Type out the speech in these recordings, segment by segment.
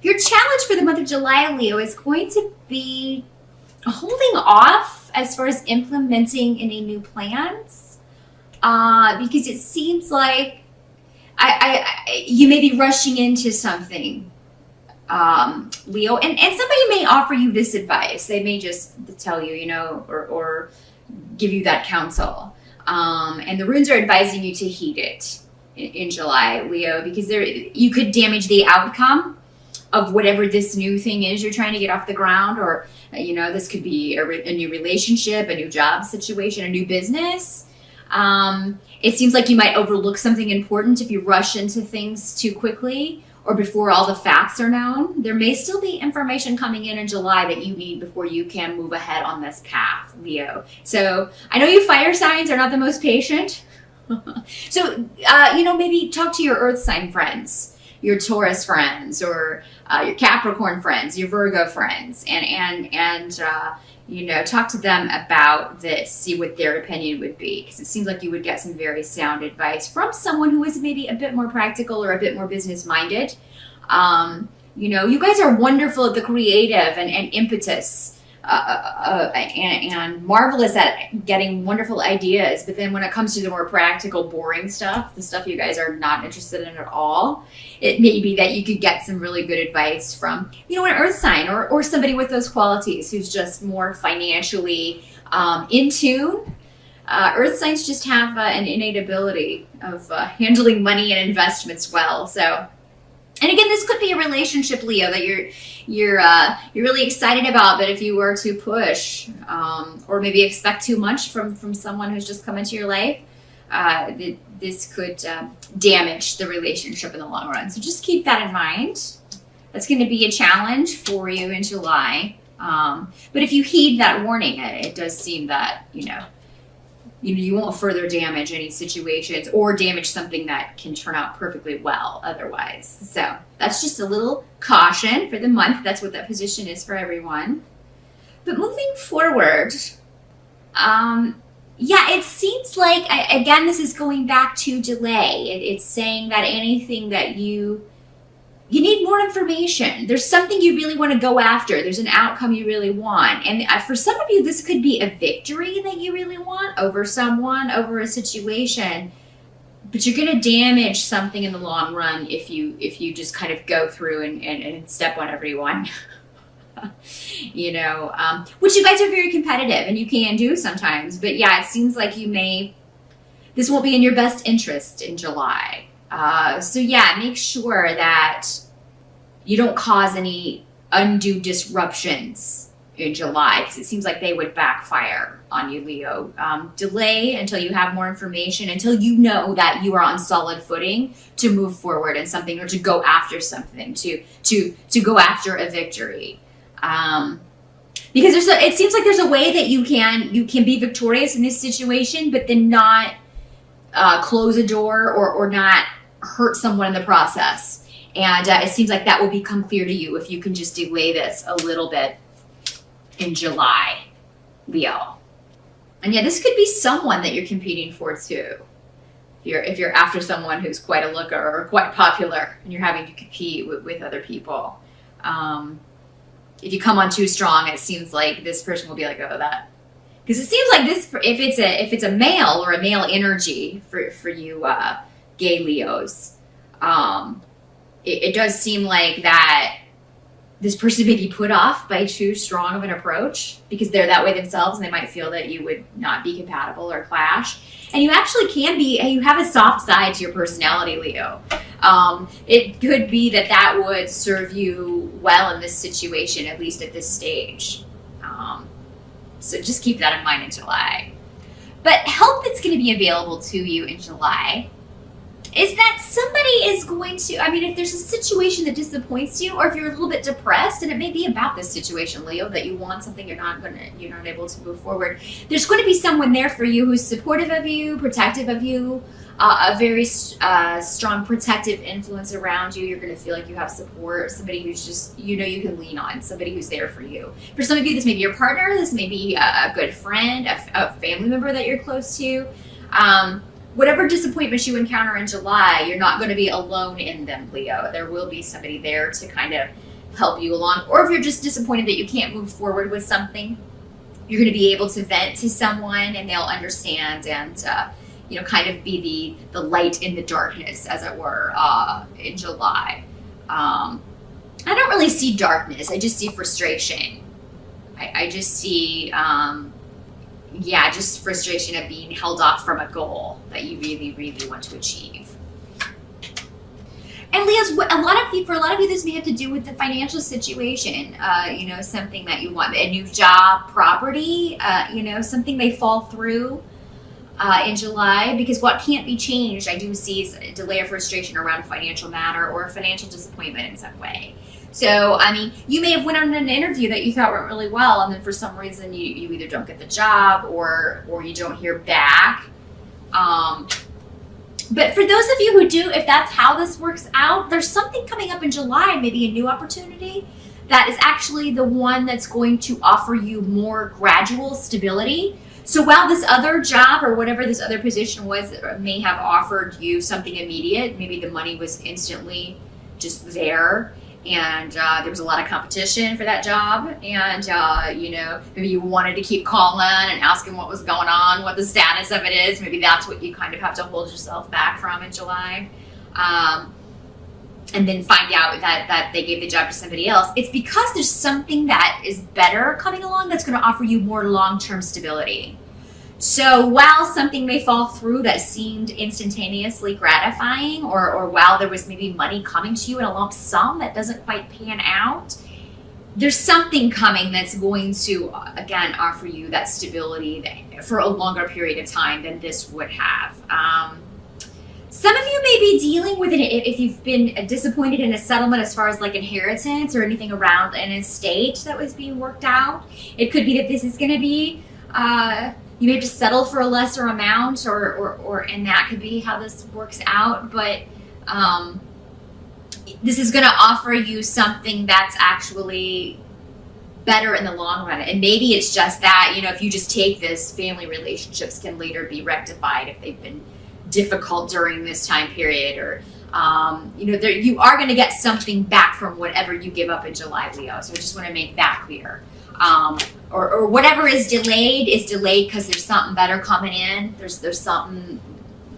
Your challenge for the month of July, Leo, is going to be holding off as far as implementing any new plans, because it seems like you may be rushing into something, Leo, and somebody may offer you this advice. They may just tell you, or give you that counsel, and the runes are advising you to heed it in July, Leo, because you could damage the outcome of whatever this new thing is you're trying to get off the ground, or this could be a new relationship, a new job situation, a new business. It seems like you might overlook something important if you rush into things too quickly or before all the facts are known. There may still be information coming in July that you need before you can move ahead on this path, Leo. So I know you fire signs are not the most patient. So, maybe talk to your earth sign friends, your Taurus friends, or your Capricorn friends, your Virgo friends, and talk to them about this, see what their opinion would be, because it seems like you would get some very sound advice from someone who is maybe a bit more practical or a bit more business minded. You guys are wonderful at the creative and impetus, and marvelous at getting wonderful ideas, but then when it comes to the more practical, boring stuff, the stuff you guys are not interested in at all, it may be that you could get some really good advice from an earth sign or somebody with those qualities who's just more financially in tune. Earth signs just have an innate ability of handling money and investments well. So, and again, this could be a relationship, Leo, that you're really excited about. But if you were to push, or maybe expect too much from someone who's just come into your life, this could damage the relationship in the long run. So just keep that in mind. That's going to be a challenge for you in July. But if you heed that warning, it does seem that you won't further damage any situations or damage something that can turn out perfectly well otherwise. So that's just a little caution for the month. That's what that position is for everyone. But moving forward, it seems like, again, this is going back to delay. It's saying that anything that you need more information. There's something you really want to go after. There's an outcome you really want. And for some of you, this could be a victory that you really want over someone, over a situation. But you're going to damage something in the long run if you just kind of go through and step on everyone. Which you guys are very competitive and you can do sometimes. But yeah, it seems like this won't be in your best interest in July. Make sure that you don't cause any undue disruptions in July, because it seems like they would backfire on you, Leo. Delay until you have more information, until you know that you are on solid footing to move forward in something or to go after something, to go after a victory. Because it seems like there's a way that you can be victorious in this situation, but then not close a door or not hurt someone in the process. And it seems like that will become clear to you if you can just delay this a little bit in July, Leo. And yeah, this could be someone that you're competing for too. If you're after someone who's quite a looker or quite popular and you're having to compete with other people. If you come on too strong, it seems like this person will be like, oh, that. Because it seems like this, if it's a male or a male energy for you gay Leos, it does seem like that this person may be put off by too strong of an approach because they're that way themselves and they might feel that you would not be compatible or clash. And you actually you have a soft side to your personality, Leo. It could be that would serve you well in this situation, at least at this stage. So just keep that in mind in July. But help that's going to be available to you in July is that somebody is going to, if there's a situation that disappoints you, or if you're a little bit depressed, and it may be about this situation, Leo, that you want something you're not able to move forward, there's going to be someone there for you who's supportive of you, protective of you, a very strong protective influence around you. You're going to feel like you have support, somebody who's just, you can lean on, somebody who's there for you. For some of you, this may be your partner, this may be a good friend, a family member that you're close to. whatever disappointments you encounter in July, you're not going to be alone in them, Leo. There will be somebody there to kind of help you along. Or if you're just disappointed that you can't move forward with something, you're going to be able to vent to someone and they'll understand and, kind of be the light in the darkness, as it were, in July. I don't really see darkness. I just see frustration. I just see, just frustration of being held off from a goal that you really, really want to achieve. And Leos, for a lot of you, this may have to do with the financial situation. Something that you want, a new job, property, something may fall through in July, because what can't be changed, I do see, is a delay or frustration around a financial matter or a financial disappointment in some way. So, I mean, you may have went on an interview that you thought went really well, and then for some reason you either don't get the job or you don't hear back. But for those of you who do, if that's how this works out, there's something coming up in July, maybe a new opportunity that is actually the one that's going to offer you more gradual stability. So while this other job or whatever this other position was may have offered you something immediate, maybe the money was instantly just there, and there was a lot of competition for that job, and maybe you wanted to keep calling and asking what was going on, what the status of it is. Maybe that's what you kind of have to hold yourself back from in July, and then find out that they gave the job to somebody else. It's because there's something that is better coming along that's going to offer you more long-term stability. So while something may fall through that seemed instantaneously gratifying, or while there was maybe money coming to you in a lump sum that doesn't quite pan out, there's something coming that's going to, again, offer you that stability for a longer period of time than this would have. Some of you may be dealing with it if you've been disappointed in a settlement as far as like inheritance or anything around an estate that was being worked out. It could be that this is going to be... you may just settle for a lesser amount, and that could be how this works out. But this is going to offer you something that's actually better in the long run. And maybe it's just that, if you just take this, family relationships can later be rectified if they've been difficult during this time period, or you are going to get something back from whatever you give up in July, Leo. So I just want to make that clear. Or whatever is delayed because there's something better coming in. There's something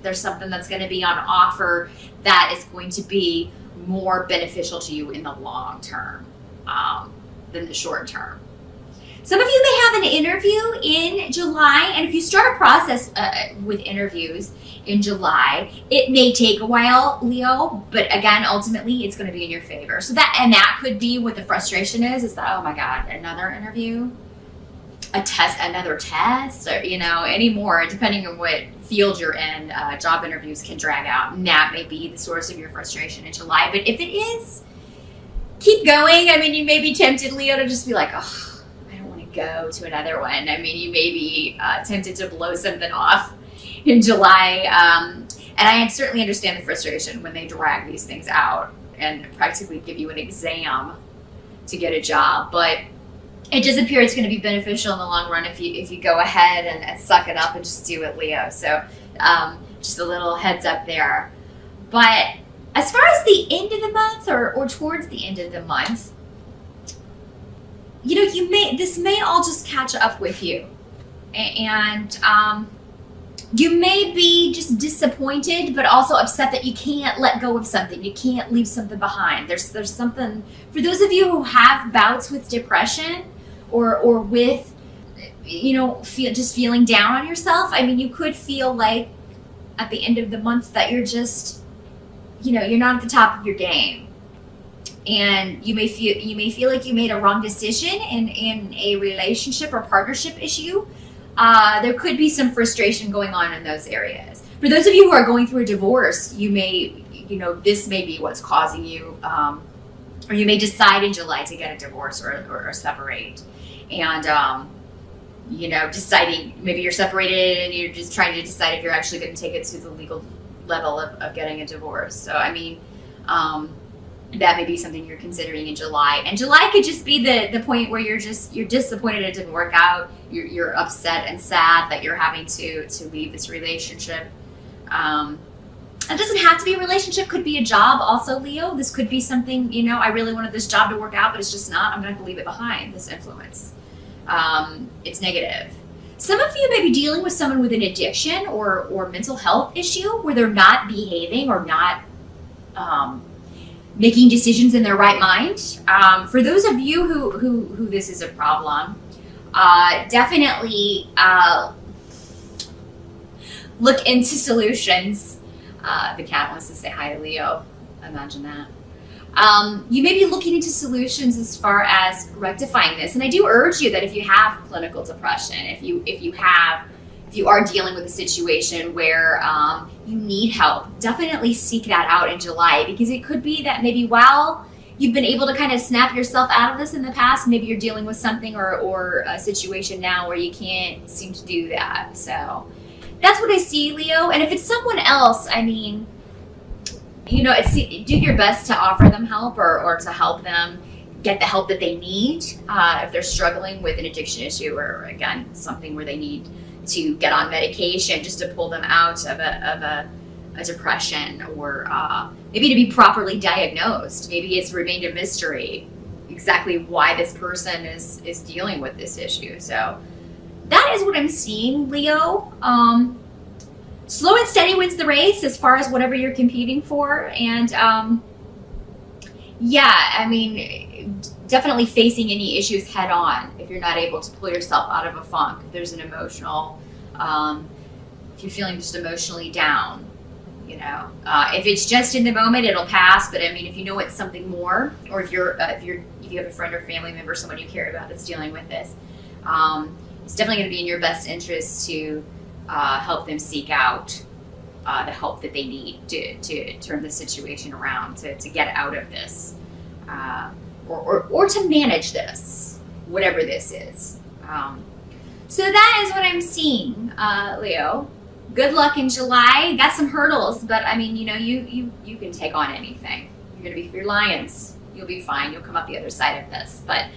that's going to be on offer that is going to be more beneficial to you in the long term than the short term. Some of you may have an interview in July, and if you start a process with interviews in July, it may take a while, Leo, but again, ultimately, it's going to be in your favor. So that could be what the frustration is that, oh my God, another interview, another test, or, any more, depending on what field you're in, job interviews can drag out, and that may be the source of your frustration in July. But if it is, keep going. I mean, you may be tempted, Leo, to just be like, oh, go to another one. I mean, you may be tempted to blow something off in July. And I certainly understand the frustration when they drag these things out and practically give you an exam to get a job. But it does appear it's going to be beneficial in the long run if you go ahead and suck it up and just do it, Leo. So just a little heads up there. But as far as the end of the month or towards the end of the month, this may all just catch up with you, and you may be just disappointed, but also upset that you can't let go of something. You can't leave something behind. There's something for those of you who have bouts with depression or with just feeling down on yourself. I mean, you could feel like at the end of the month that you're just you're not at the top of your game. And you may feel like you made a wrong decision in a relationship or partnership issue. There could be some frustration going on in those areas. For those of you who are going through a divorce, this may be what's causing you, or you may decide in July to get a divorce or separate. And, deciding, maybe you're separated and you're just trying to decide if you're actually going to take it to the legal level of getting a divorce. So, I mean, that may be something you're considering in July. And July could just be the point where you're disappointed it didn't work out. You're upset and sad that you're having to leave this relationship. It doesn't have to be a relationship, could be a job also, Leo. This could be something, you know, I really wanted this job to work out, but it's just not. I'm going to have to leave it behind, this influence. It's negative. Some of you may be dealing with someone with an addiction or mental health issue where they're not behaving or not making decisions in their right mind. For those of you who this is a problem, definitely look into solutions. The cat wants to say hi to Leo. Imagine that. You may be looking into solutions as far as rectifying this. And I do urge you that if you have clinical depression, if you are dealing with a situation where you need help, definitely seek that out in July, because it could be that maybe while you've been able to kind of snap yourself out of this in the past, maybe you're dealing with something or a situation now where you can't seem to do that. So that's what I see, Leo. And if it's someone else, I mean, you know, do your best to offer them help or to help them get the help that they need if they're struggling with an addiction issue or, again, something where they need to get on medication just to pull them out of a depression, or maybe to be properly diagnosed. Maybe it's remained a mystery exactly why this person is dealing with this issue. So that is what I'm seeing, Leo. Slow and steady wins the race as far as whatever you're competing for. And yeah, I mean, definitely facing any issues head on if you're not able to pull yourself out of a funk. If there's an emotional, if you're feeling just emotionally down, you know, if it's just in the moment, it'll pass. But I mean, if you know it's something more, or if you have a friend or family member, someone you care about that's dealing with this, it's definitely going to be in your best interest to help them seek out the help that they need to turn the situation around, to get out of this, or to manage this, whatever this is. So that is what I'm seeing, Leo. Good luck in July. Got some hurdles, but I mean, you know, you can take on anything. You're going to be your lions. You'll be fine. You'll come up the other side of this. But